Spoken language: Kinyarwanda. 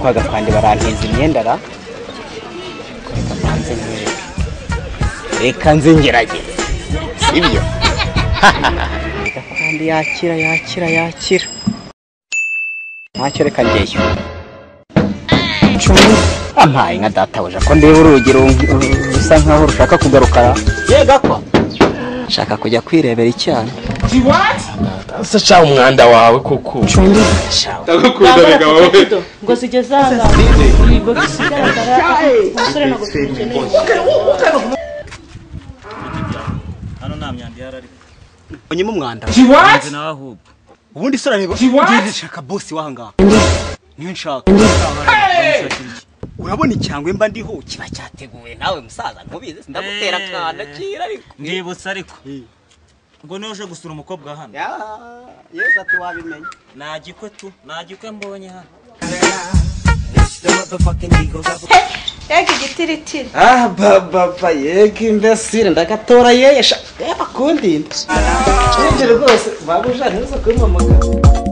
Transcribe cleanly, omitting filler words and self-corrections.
kwaga kandi barantiza imyenda ra reka nze ngerageze sibyo kandi yakira ntacyo reka ngeyo ampaye nka databuja ko ndeba urugero rusa nkaho rushaka kugaruka yega ko shaka kujya kwirebera icyana asa cha umwanda wawe koko ndagukunda rega wowe ngo sigezanga ibo kisigara umusore nago tukeneye hano nta myanda yarari onyemo umwanda nze nawe ahubwo ubundi sura reba ngiye shaka boss wahanga niyo nshaka urabona icyangwe mba ndiho kiba cyateguwe nawe musaza ntubizi ndagutera kana kira ariko ndibutsa ariko ngo niyo uje gusura umukobwa hano yesu ati wabimenye nagikwe mbonye hano ega igitiritiri baba yega imbesire ndagatora yesha yaba kundinda rwose babujanye uza kumamagara